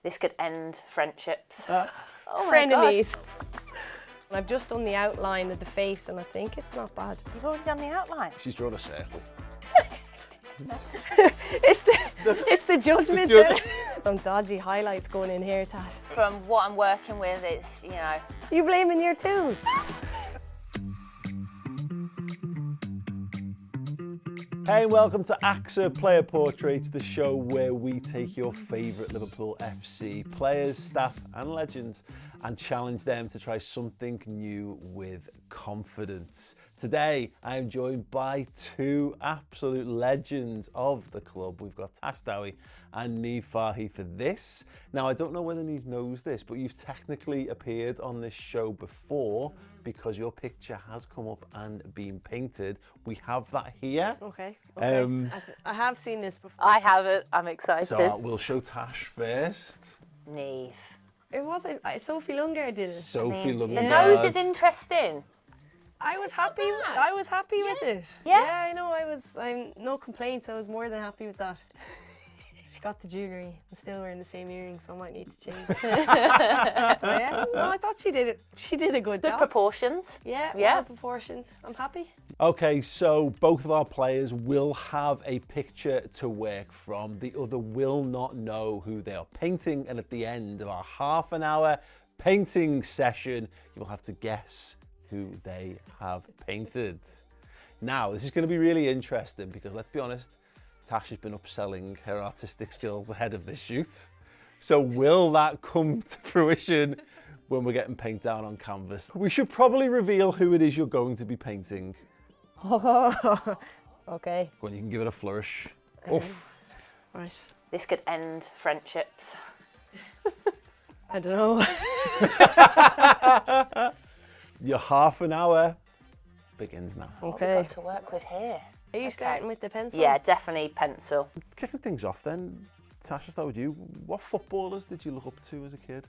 This could end friendships. Oh frenemies. I've just done the outline of the face and I think it's not bad. You've already done the outline. She's drawn a circle. it's the judgment. Some dodgy highlights going in here, Tash. From what I'm working with, it's, you know. You blaming your tools? Hey, and welcome to AXA Player Portraits, the show where we take your favourite Liverpool FC players, staff and legends and challenge them to try something new with confidence. Today, I am joined by two absolute legends of the club. We've got Tash Dowie Niamh Fahey for this. Now, I don't know whether Niamh knows this, but you've technically appeared on this show before because your picture has come up and been painted. We have that here. Okay. I have seen this before. I haven't. I'm excited. So we'll show Tash first. Niamh. It was Sofie Lundgaard did it. Sofie Lundgaard. The nose is interesting. I was happy. I was happy with it. Yeah. I know. I'm no complaints. I was more than happy with that. She got the jewellery. I'm still wearing the same earrings, so I might need to change. But yeah, no, I thought she did it. She did a good job. Good proportions. Yeah. Yeah. Well proportions. I'm happy. Okay, so both of our players will have a picture to work from. The other will not know who they are painting, and at the end of our half an hour painting session, you will have to guess who they have painted. Now, this is going to be really interesting because, let's be honest, Tash has been upselling her artistic skills ahead of this shoot. So will that come to fruition when we're getting paint down on canvas? We should probably reveal who it is you're going to be painting. Oh, okay. Go on, you can give it a flourish. Oof. Right. This could end friendships. I don't know. Your half an hour begins now. Okay. What have we got to work with here? Are you starting with the pencil? Yeah, definitely pencil. Kicking things off then, Tash, I'll start with you. What footballers did you look up to as a kid?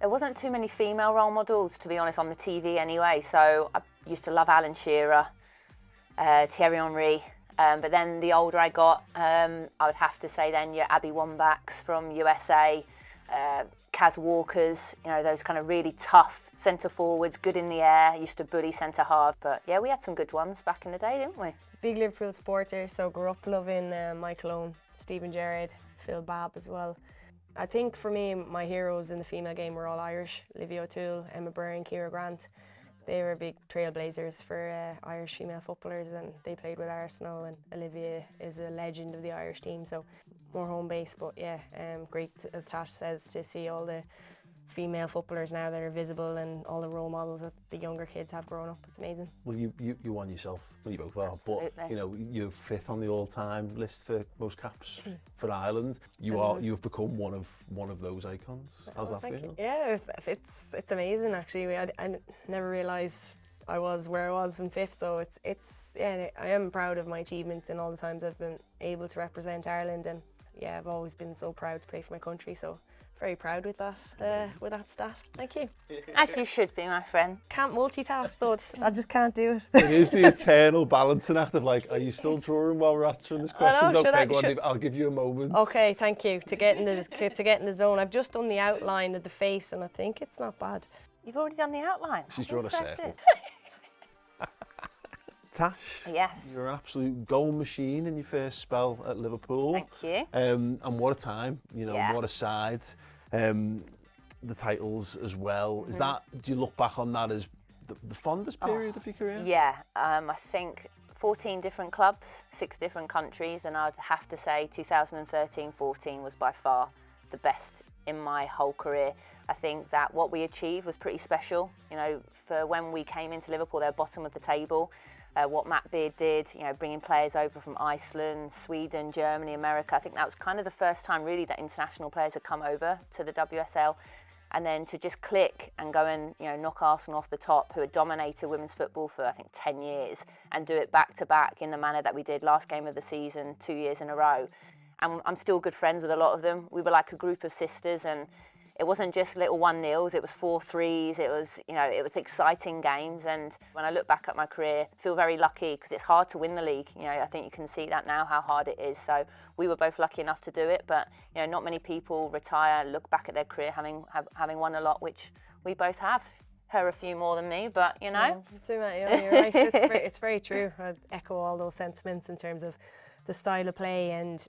There wasn't too many female role models, to be honest, on the TV anyway. So I used to love Alan Shearer, Thierry Henry. But then the older I got, I would have to say then your Abby Wambachs from USA, Kaz Walkers, you know, those kind of really tough centre forwards, good in the air, used to bully centre half. But yeah, we had some good ones back in the day, didn't we? Big Liverpool supporter, so grew up loving Michael Owen, Stephen Gerrard, Phil Babb as well. I think for me, my heroes in the female game were all Irish. Olivia O'Toole, Emma Byrne, Ciara Grant. They were big trailblazers for Irish female footballers, and they played with Arsenal, and Olivia is a legend of the Irish team, so more home base. But yeah, great, as Tash says, to see all the female footballers now that are visible and all the role models that the younger kids have grown up. It's amazing. Well, you won yourself. Well, you both are, Absolutely. but you know, you're fifth on the all-time list for most caps for Ireland. You've become one of those icons. How's that feel? Yeah, it's amazing actually. I never realised I was where I was from fifth, so it's yeah, I am proud of my achievements and all the times I've been able to represent Ireland, and yeah, I've always been so proud to play for my country. So very proud with that stat. Thank you. As you should be, my friend. Can't multitask though. I just can't do it. It is the eternal balancing act of like, are you still drawing while we're answering this question? know, Okay, go on, I'll give you a moment. Okay, thank you. To get in the zone. I've just done the outline of the face and I think it's not bad. You've already done the outline. She's That's drawn impressive. a circle. Tash, Yes. you're an absolute goal machine in your first spell at Liverpool. Thank you. And what a time, you know, Yeah. what a side. The titles as well. Is that, do you look back on that as the fondest period of your career? Yeah, I think 14 different clubs, 6 different countries, and I'd have to say 2013-14 was by far the best in my whole career. I think that what we achieved was pretty special. You know, for when we came into Liverpool, they were bottom of the table. What Matt Beard did, you know, bringing players over from Iceland, Sweden, Germany, America. I think that was kind of the first time really that international players had come over to the WSL. And then to just click and go and, you know, knock Arsenal off the top, who had dominated women's football for, I think, 10 years, and do it back to back in the manner that we did last game of the season, 2 years in a row. And I'm still good friends with a lot of them. We were like a group of sisters, and it wasn't just little 1-0s, it was 4-3s, it was, you know, it was exciting games. And when I look back at my career, I feel very lucky because it's hard to win the league. You know, I think you can see that now, how hard it is. So we were both lucky enough to do it, but, you know, not many people retire, look back at their career having won a lot, which we both have. Her a few more than me, but, you know. You're right, it's very true. I'd echo all those sentiments in terms of the style of play and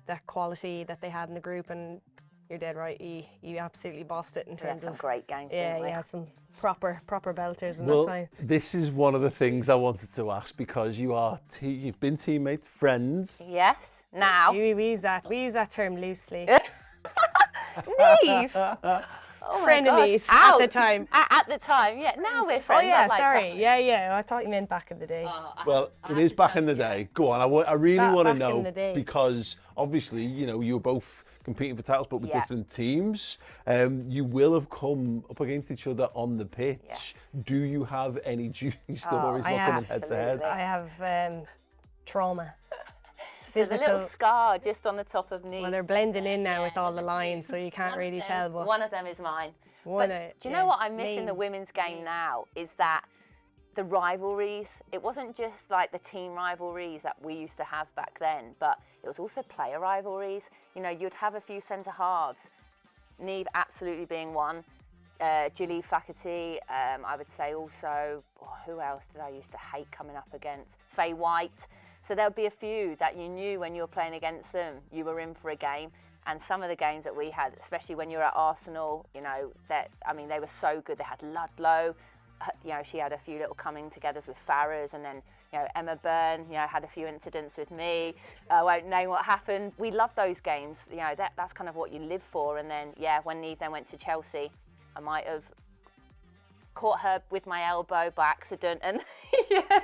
that quality that they had in the group, and you're dead right, you absolutely bossed it in terms of some great games, didn't we? Yeah, some proper belters in Well, that time. this is one of the things I wanted to ask, because you've been teammates, friends. Yes, now. We use that term loosely. Niamh! Oh my Frenemies gosh. at the time. At the time, yeah. Now we're friends. Oh yeah, I'd like sorry. to- Yeah. I thought you meant back in the day. Well, it is back in the day. Go on, I really want to back in know, the day. because obviously, you know, you were both competing for titles, but with Yeah. different teams. You will have come up against each other on the pitch. Yes. Do you have any juicy stories I looking have, head to head? absolutely. I have trauma. There's a little scar just on the top of Niamh. Well, they're blending in now with all the lines, so you can't One of really them- tell. But one of them is mine. One But of- do you yeah, know what I miss in the named. women's game now is that the rivalries. It wasn't just like the team rivalries that we used to have back then, but it was also player rivalries. You know, you'd have a few centre halves, Niamh absolutely being one, Julie Flaherty, I would say also, who else did I used to hate coming up against? Faye White. So there'll be a few that you knew when you were playing against them, you were in for a game. And some of the games that we had, especially when you were at Arsenal, you know, they were so good. They had Ludlow, you know, she had a few little coming togethers with Farrers, and then, you know, Emma Byrne, you know, had a few incidents with me. I won't name what happened. We love those games. You know, that's kind of what you live for. And then, yeah, when Niamh then went to Chelsea, I might have caught her with my elbow by accident, and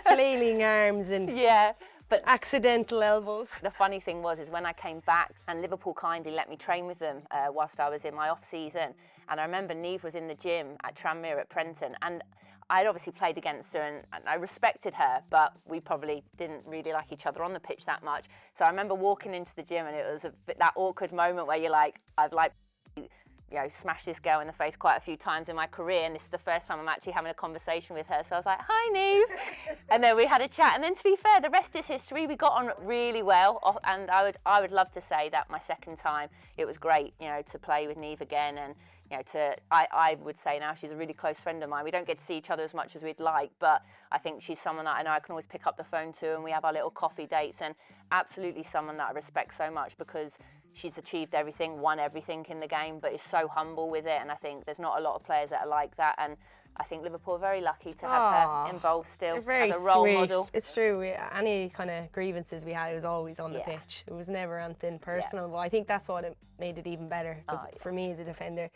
flailing arms and yeah. But accidental elbows. the funny thing was when I came back, and Liverpool kindly let me train with them whilst I was in my off season. And I remember Niamh was in the gym at Tranmere at Prenton, and I'd obviously played against her, and I respected her, but we probably didn't really like each other on the pitch that much. So I remember walking into the gym, and it was a bit that awkward moment where you're like, I've like, you know, smashed this girl in the face quite a few times in my career, and this is the first time I'm actually having a conversation with her. So I was like, hi, Niamh. And then we had a chat, and then to be fair, the rest is history. We got on really well, and I would love to say that my second time, it was great, you know, to play with Niamh again. And, you know, I would say now she's a really close friend of mine. We don't get to see each other as much as we'd like, but I think she's someone that I know I can always pick up the phone to, and we have our little coffee dates, and absolutely someone that I respect so much, because she's achieved everything, won everything in the game, but is so humble with it. And I think there's not a lot of players that are like that. And I think Liverpool are very lucky to have her involved still as a role model. It's true. Any kind of grievances we had, it was always on the pitch. It was never anything personal. But I think that's what it made it even better. Because for me as a defender,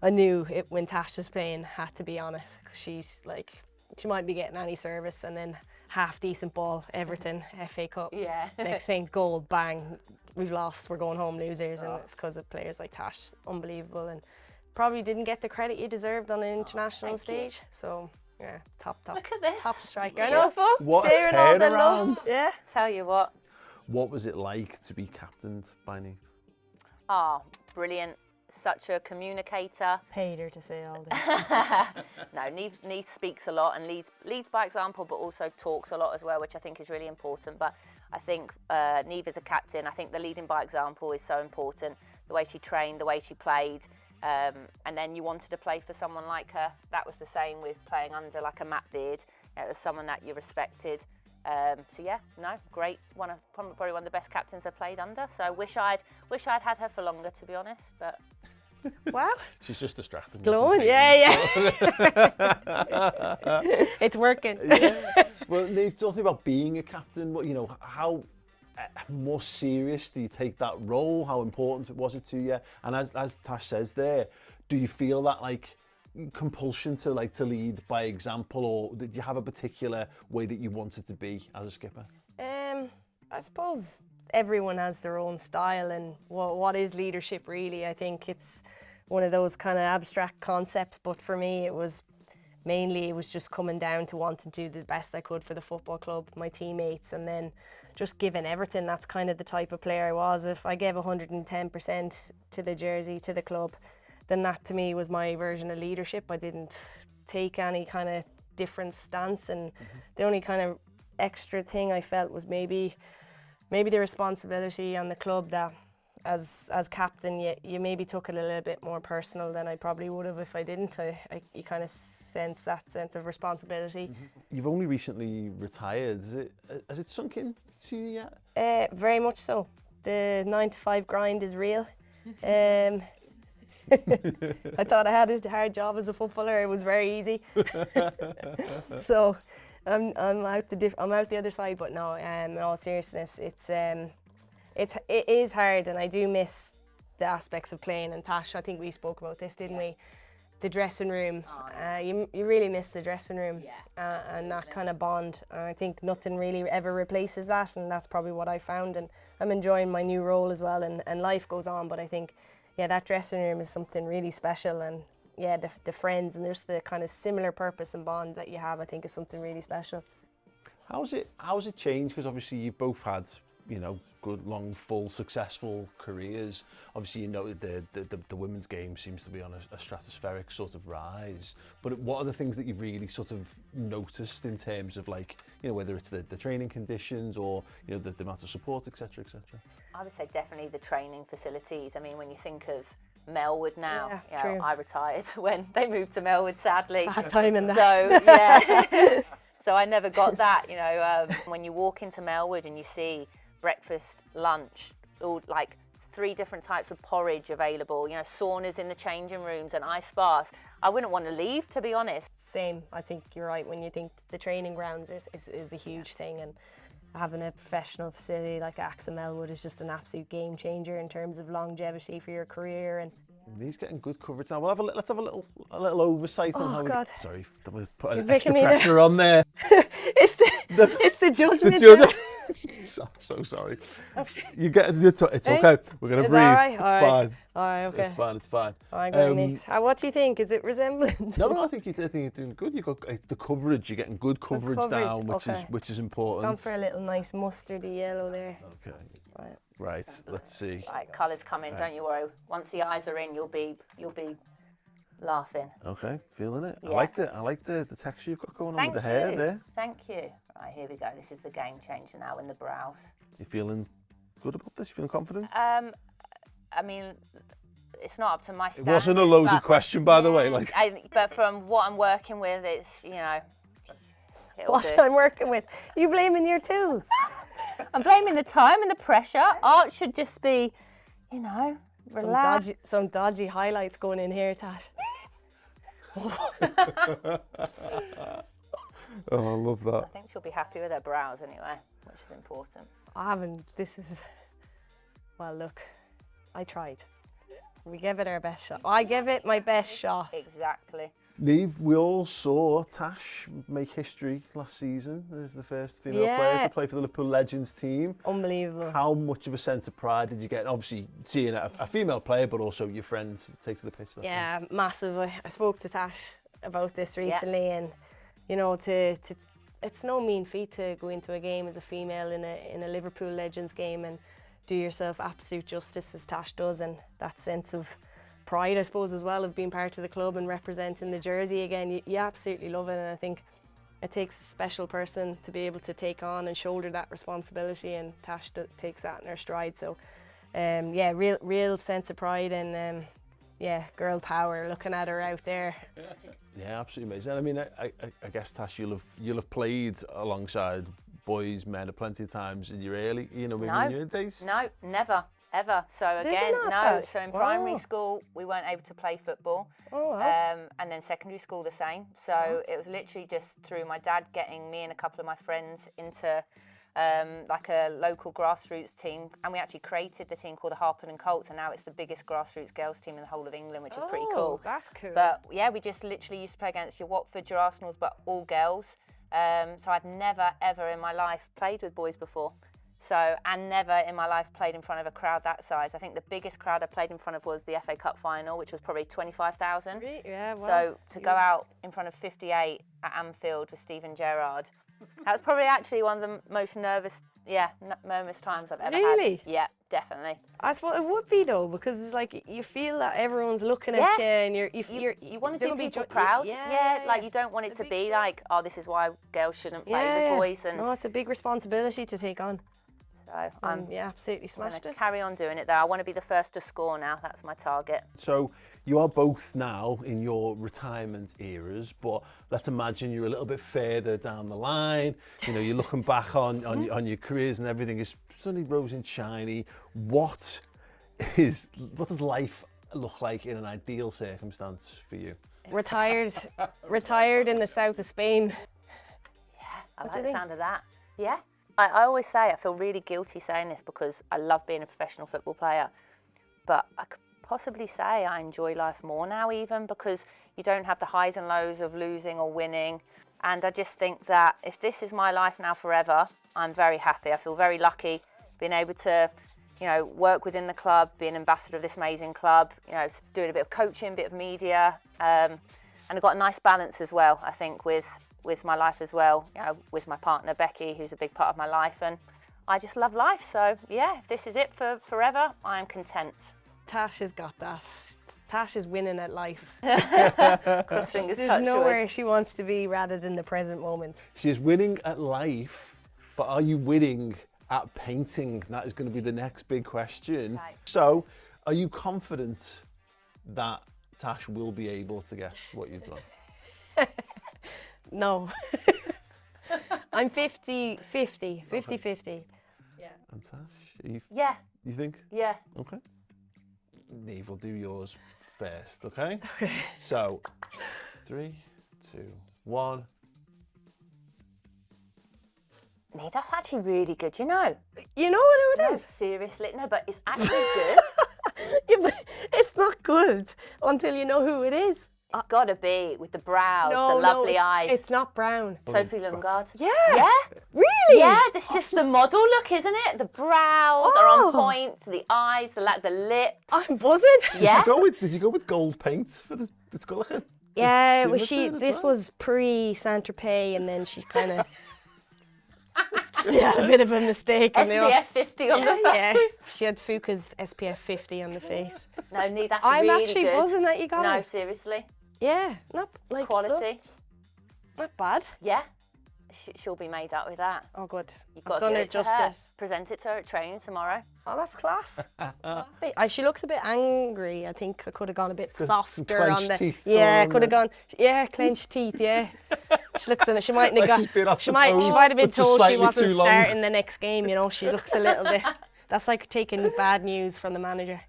I knew it when Tash was playing, had to be on it. Cause she's like, she might be getting any service, and then half decent ball, Everton, FA Cup. Yeah. Next thing, goal, bang, we've lost, we're going home losers, and it's because of players like Tash. Unbelievable, and probably didn't get the credit you deserved on an international stage. So yeah, top Look at this. top striker. Beautiful. What a Sharing all the love. turnaround. Yeah. Tell you what. What was it like to be captained by Niamh? Oh, brilliant. Such a communicator. Paid her to say all this. No, Niamh speaks a lot and leads by example, but also talks a lot as well, which I think is really important. But I think Niamh as a captain, I think the leading by example is so important. The way she trained, the way she played, and then you wanted to play for someone like her. That was the same with playing under like a Matt Beard. It was someone that you respected. So yeah, no, great. Probably one of the best captains I've played under. So I wish I'd had her for longer, to be honest. But Wow. She's just distracted. me. Glowing. Yeah. It's working. Yeah. Well, Niamh, talk to me about being a captain. What, you know, how more serious do you take that role? How important was it to you? And as Tash says there, do you feel that like compulsion to lead by example, or did you have a particular way that you wanted to be as a skipper? I suppose everyone has their own style, and what is leadership really? I think it's one of those kind of abstract concepts, but for me it was just coming down to wanting to do the best I could for the football club, my teammates, and then just giving everything. That's kind of the type of player I was. If I gave 110% to the jersey, to the club, then that to me was my version of leadership. I didn't take any kind of different stance, and the only kind of extra thing I felt was maybe the responsibility on the club that as captain you maybe took it a little bit more personal than I probably would have if I didn't. You kind of sense that sense of responsibility. You've only recently retired. Has it sunk in to you yet? Very much so. The 9-to-5 grind is real. I thought I had a hard job as a footballer. It was very easy. So I'm out the other side. But no, in all seriousness, it is hard, and I do miss the aspects of playing. And Tash, I think we spoke about this, didn't we? The dressing room. You really miss the dressing room and that kind of bond. I think nothing really ever replaces that, and that's probably what I found. And I'm enjoying my new role as well, and life goes on. But I think, that dressing room is something really special, and the friends and there's the kind of similar purpose and bond that you have, I think, is something really special. How's it changed? Because obviously you've both had, good, long, full, successful careers. Obviously, the women's game seems to be on a stratospheric sort of rise. But what are the things that you've really sort of noticed in terms of, like, whether it's the training conditions or, the amount of support, etc., etc.? I would say definitely the training facilities. I mean, when you think of Melwood now, true. I retired when they moved to Melwood, sadly. Bad time in that. So, so I never got that, when you walk into Melwood and you see breakfast, lunch, all like 3 different types of porridge available, saunas in the changing rooms and ice baths. I wouldn't want to leave, to be honest. Same, I think you're right when you think the training grounds is a huge thing, and having a professional facility like AXA Melwood is just an absolute game changer in terms of longevity for your career. And he's getting good coverage now. Let's have a little oversight on how. God. Sorry, put an extra pressure on there. it's the judgment. I'm so sorry. It's okay. We're gonna breathe. Right? It's fine. All right, okay. It's fine. All right, go next. What do you think? Is it resemblant? No, I think you're doing good. You got the coverage. You're getting good coverage down, which is important. Gone for a little nice mustardy yellow there. Okay. Right. Let's see. Right, colours come in. Don't you worry. Once the eyes are in, you'll be laughing. Okay, feeling it. Yeah. I like the texture you've got going on with the hair there. Thank you. Right, here we go. This is the game changer now in the brows. You feeling good about this? You feeling confident? I mean, it's not up to my standards. It wasn't a loaded question, by the way. But from what I'm working with, it's, What I'm working with? You blaming your tools? I'm blaming the time and the pressure. Art should just be, relaxed. Some dodgy highlights going in here, Tash. Oh, I love that. I think she'll be happy with her brows anyway, which is important. Well, look, I tried. We gave it our best shot. I gave it my best shot. Exactly. Niamh, we all saw Tash make history last season as the first female player to play for the Liverpool Legends team. Unbelievable. How much of a sense of pride did you get? Obviously, seeing a female player, but also your friends take to the pitch. Massive. I spoke to Tash about this recently, and it's no mean feat to go into a game as a female in a Liverpool Legends game and do yourself absolute justice as Tash does, and that sense of pride, I suppose, as well, of being part of the club and representing the jersey again. You absolutely love it, and I think it takes a special person to be able to take on and shoulder that responsibility, and Tash takes that in her stride. So real sense of pride, and girl power looking at her out there. Yeah, absolutely amazing. I mean, I guess, Tash, you'll have played alongside boys, men plenty of times in your early, maybe in your days? No, never, ever. So again, So in primary school, we weren't able to play football. And then secondary school the same. So it was literally just through my dad getting me and a couple of my friends into like a local grassroots team, and we actually created the team called the Harpen and Colts, and now it's the biggest grassroots girls team in the whole of England, which is pretty cool. That's cool. But yeah, we just literally used to play against your Watfords, your Arsenals, but all girls. So I've never ever in my life played with boys before. And never in my life played in front of a crowd that size. I think the biggest crowd I played in front of was the FA Cup final, which was probably 25,000. Yeah, wow. So to go out in front of 58 at Anfield with Steven Gerrard, that was probably actually one of the most nervous most times I've ever Really? had. Yeah, definitely. I suppose it would be though, because it's like you feel that everyone's looking at you, and You want to they're do gonna be people proud. Yeah, Like you don't want it It's a to big be thing. like, oh, this is why girls shouldn't play with boys. And no, it's a big responsibility to take on. so I'm Yeah, absolutely going smashed to it. carry on doing it though. I want to be the first to score now. That's my target. So you are both now in your retirement eras, but let's imagine you're a little bit further down the line. You know, you're looking back on your careers and everything is sunny, rosy and shiny. What does life look like in an ideal circumstance for you? Retired in the south of Spain. I What do like you the think? sound of that. Yeah. I always say I feel really guilty saying this because I love being a professional football player, but I could possibly say I enjoy life more now even because you don't have the highs and lows of losing or winning. And I just think that if this is my life now forever, I'm very happy. I feel very lucky being able to, you know, work within the club, be an ambassador of this amazing club, you know, doing a bit of coaching, a bit of media, and I've got a nice balance as well, I think, with my life as well, you know, with my partner Becky, who's a big part of my life, and I just love life. So yeah, if this is it for forever, I am content. Tash has got that. Tash is winning at life. Cross fingers, There's touch nowhere wood. she wants to be rather than the present moment. She is winning at life, but are you winning at painting? That is going to be the next big question. Right. So, are you confident that Tash will be able to get what you've done? No. I'm 50-50. Yeah. And Tash, Yeah, you think? yeah. Okay. Niamh will do yours first, okay? So, 3, 2, 1. No, that's actually really good, you know. You know what it No, is? seriously, no, but it's actually good. Yeah, but it's not good until you know who it is. It's got to be with the brows, the lovely eyes. It's not brown. Sofie Lundgaard. Yeah. Yeah? Really? Yeah, that's just the model look, isn't it? The brows are on Oh. point, the eyes, the lips. I'm buzzing. Yeah. Did you go with gold paint for the? It's got like a. Yeah, silver well, to it as this well? was pre-Saint-Tropez, and then she kind of she had a bit of a mistake. on the SPF 50 on the face. yeah, she had Fuka's SPF 50 on the face. No, Niamh, that's I'm really actually good. buzzing that you got No, it. seriously. Yeah, not like Quality. look, not bad. Yeah. She'll be made up with that. Oh, good. You've got I've to done do her it to her. justice. Present it to her at training tomorrow. Oh, that's class. She looks a bit angry. I think I could have gone a bit Some softer on clenched the. teeth Yeah, I on could have the- gone. Yeah, clenched teeth. Yeah. She looks in it. She mightn't have Like she's been got. off She the might. pose, She might have been but just told she slightly wasn't too long. starting the next game. You know, she looks a little bit. That's like taking bad news from the manager.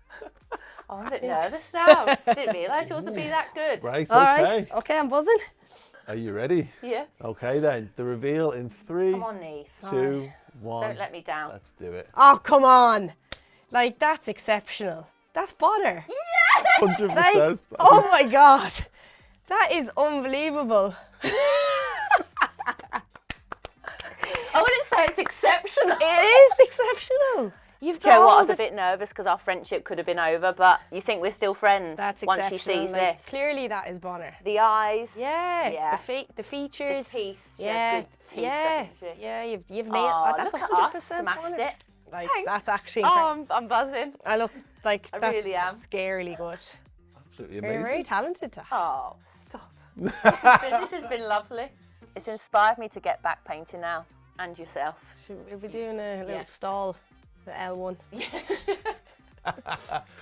Oh, I'm a bit nervous now. Didn't realise yours would be that good. Right. All Okay. right. Okay, I'm buzzing. Are you ready? Yes. Okay then. The reveal in 3, Come on, Niamh. 2, 1. Don't let me down. Let's do it. Oh, come on. Like, that's exceptional. That's butter. 100%. Like, oh my God. That is unbelievable. I wouldn't say it's exceptional. It is exceptional. You've Do you know got what? I all was a bit nervous because our friendship could have been over, but you think we're still friends That's once she exceptional. sees Like, this. clearly that is Bonner. The eyes. Yeah. Yeah. The The features. teeth. She Yeah. has good teeth, yeah. doesn't she? Yeah, you've nailed Oh, that's look at 100% us. Smashed Bonner. it. Like, Thanks. that's actually. Oh, I'm buzzing. I look like I that's really am. scarily good. Absolutely You're amazing. very talented, Tash. Oh, stop. This has been lovely. It's inspired me to get back painting now. And yourself. Should we be doing a little Yeah. stall, the L1?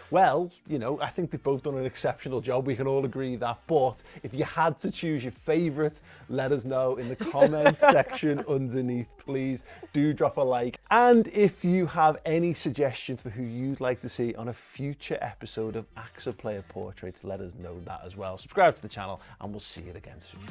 Well, you know, I think they've both done an exceptional job. We can all agree that. But if you had to choose your favourite, let us know in the comment section underneath. Please do drop a like. And if you have any suggestions for who you'd like to see on a future episode of AXA Player Portraits, let us know that as well. Subscribe to the channel and we'll see you again soon.